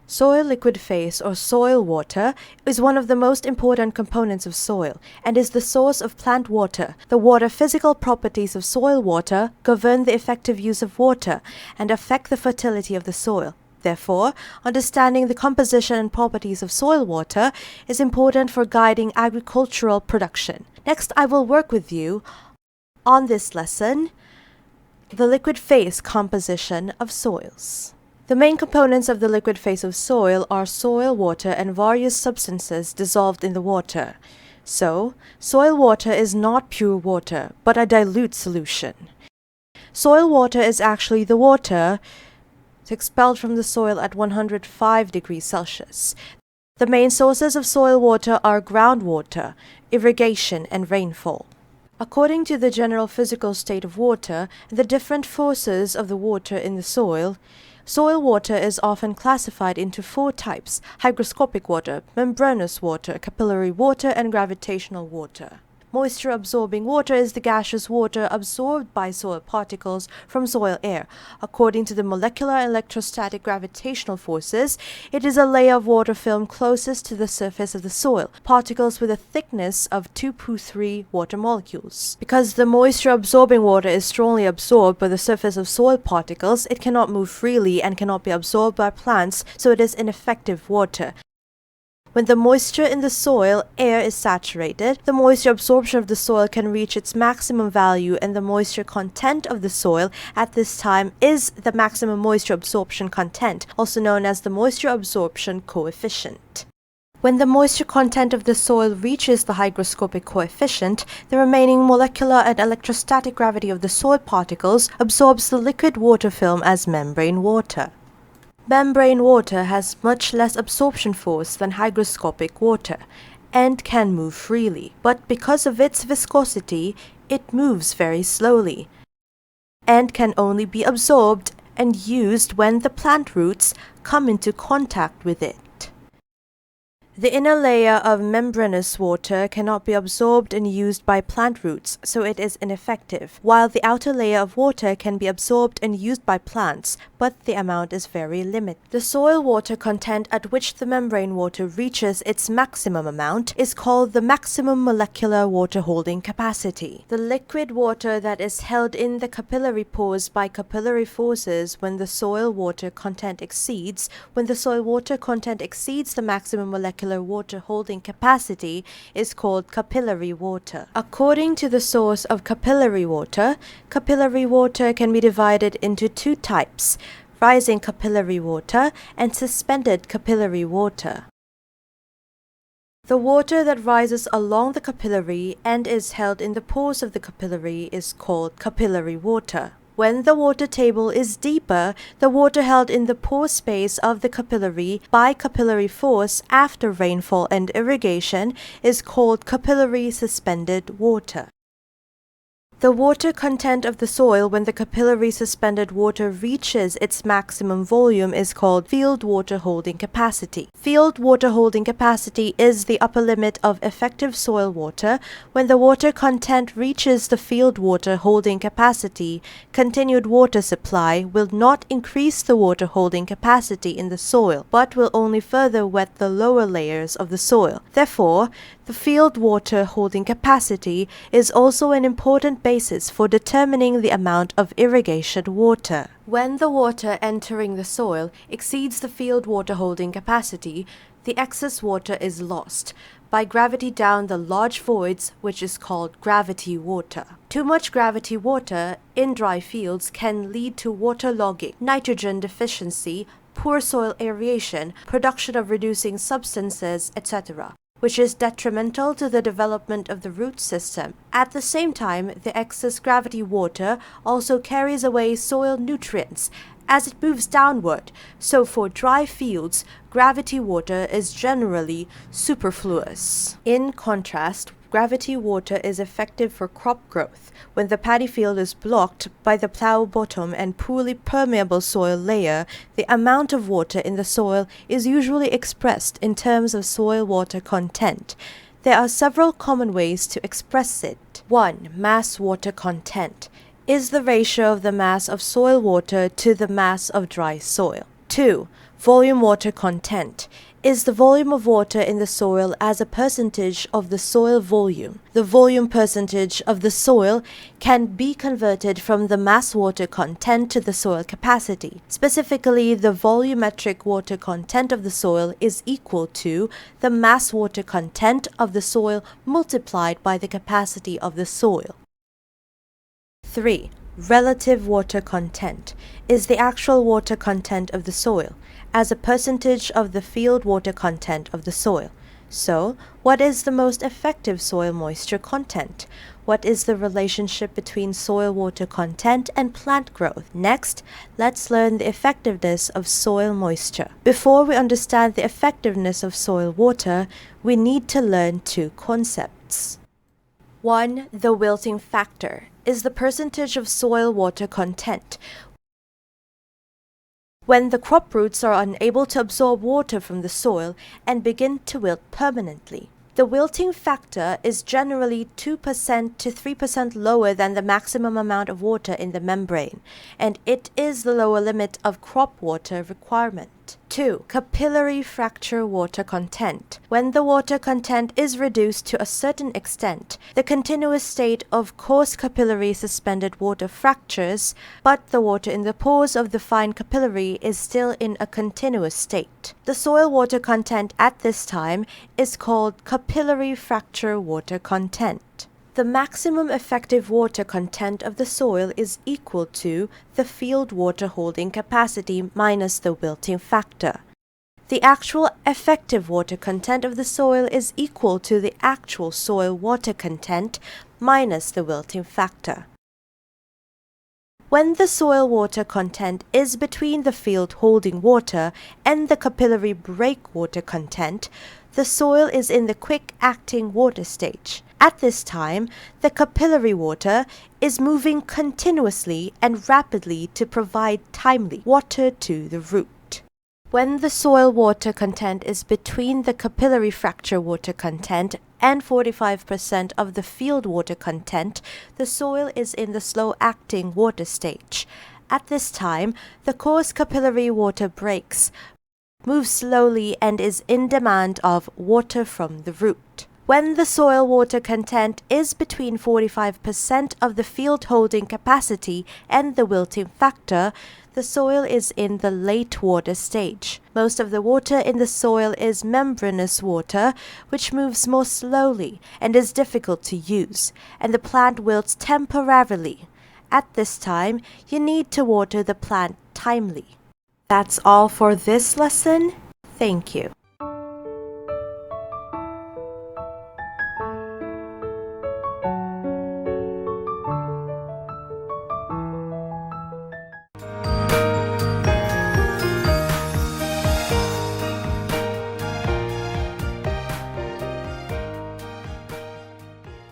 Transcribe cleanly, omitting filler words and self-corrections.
Soil liquid phase or soil water is one of the most important components of soil and is the source of plant water. The water physical properties of soil water govern the effective use of water and affect the fertility of the soil. Therefore, understanding the composition and properties of soil water is important for guiding agricultural production. Next, I will work with you on this lesson, the liquid phase composition of soils. The main components of the liquid phase of soil are soil water and various substances dissolved in the water. So, soil water is not pure water, but a dilute solution. Soil water is actually the water expelled from the soil at 105 degrees Celsius. The main sources of soil water are groundwater, irrigation, and rainfall. According to the general physical state of water and the different forces of the water in the soil water is often classified into four types: hygroscopic water, membranous water, capillary water, and gravitational water. Moisture-absorbing water is the gaseous water absorbed by soil particles from soil air. According to the molecular electrostatic gravitational forces, it is a layer of water film closest to the surface of the soil, particles with a thickness of 2.3 water molecules. Because the moisture-absorbing water is strongly absorbed by the surface of soil particles, it cannot move freely and cannot be absorbed by plants, so it is ineffective water. When the moisture in the soil air is saturated, the moisture absorption of the soil can reach its maximum value, and the moisture content of the soil at this time is the maximum moisture absorption content, also known as the moisture absorption coefficient. When the moisture content of the soil reaches the hygroscopic coefficient, the remaining molecular and electrostatic gravity of the soil particles absorbs the liquid water film as membrane water. Membrane water has much less absorption force than hygroscopic water and can move freely, but because of its viscosity, it moves very slowly and can only be absorbed and used when the plant roots come into contact with it. The inner layer of membranous water cannot be absorbed and used by plant roots, so it is ineffective, while the outer layer of water can be absorbed and used by plants, but the amount is very limited. The soil water content at which the membrane water reaches its maximum amount is called the maximum molecular water holding capacity. The liquid water that is held in the capillary pores by capillary forces when the soil water content exceeds the maximum molecular water holding capacity is called capillary water. According to the source of capillary water can be divided into two types: rising capillary water and suspended capillary water. The water that rises along the capillary and is held in the pores of the capillary is called capillary water. When the water table is deeper, the water held in the pore space of the capillary by capillary force after rainfall and irrigation is called capillary suspended water. The water content of the soil when the capillary suspended water reaches its maximum volume is called field water holding capacity. Field water holding capacity is the upper limit of effective soil water. When the water content reaches the field water holding capacity, continued water supply will not increase the water holding capacity in the soil, but will only further wet the lower layers of the soil. Therefore, the field water holding capacity is also an important basis for determining the amount of irrigation water. When the water entering the soil exceeds the field water holding capacity, the excess water is lost by gravity down the large voids, which is called gravity water. Too much gravity water in dry fields can lead to waterlogging, nitrogen deficiency, poor soil aeration, production of reducing substances, etc., which is detrimental to the development of the root system. At the same time, the excess gravity water also carries away soil nutrients as it moves downward, so for dry fields, gravity water is generally superfluous. In contrast, gravity water is effective for crop growth. When the paddy field is blocked by the plow bottom and poorly permeable soil layer, the amount of water in the soil is usually expressed in terms of soil water content. There are several common ways to express it. 1. Mass water content is the ratio of the mass of soil water to the mass of dry soil. 2. Volume water content is the volume of water in the soil as a percentage of the soil volume. The volume percentage of the soil can be converted from the mass water content to the soil capacity. Specifically, the volumetric water content of the soil is equal to the mass water content of the soil multiplied by the capacity of the soil. 3. Relative water content is the actual water content of the soil as a percentage of the field water content of the soil. So, what is the most effective soil moisture content? What is the relationship between soil water content and plant growth? Next, let's learn the effectiveness of soil moisture. Before we understand the effectiveness of soil water, we need to learn two concepts. 1. The wilting factor is the percentage of soil water content when the crop roots are unable to absorb water from the soil and begin to wilt permanently. The wilting factor is generally 2% to 3% lower than the maximum amount of water in the membrane, and it is the lower limit of crop water requirement. 2. Capillary fracture water content. When the water content is reduced to a certain extent, the continuous state of coarse capillary suspended water fractures, but the water in the pores of the fine capillary is still in a continuous state. The soil water content at this time is called capillary fracture water content. The maximum effective water content of the soil is equal to the field water holding capacity minus the wilting factor. The actual effective water content of the soil is equal to the actual soil water content minus the wilting factor. When the soil water content is between the field holding water and the capillary breakwater content, the soil is in the quick-acting water stage. At this time, the capillary water is moving continuously and rapidly to provide timely water to the root. When the soil water content is between the capillary fracture water content and 45% of the field water content, the soil is in the slow-acting water stage. At this time, the coarse capillary water breaks, moves slowly, and is in demand of water from the root. When the soil water content is between 45% of the field holding capacity and the wilting factor, the soil is in the late water stage. Most of the water in the soil is membranous water, which moves more slowly and is difficult to use, and the plant wilts temporarily. At this time, you need to water the plant timely. That's all for this lesson. Thank you.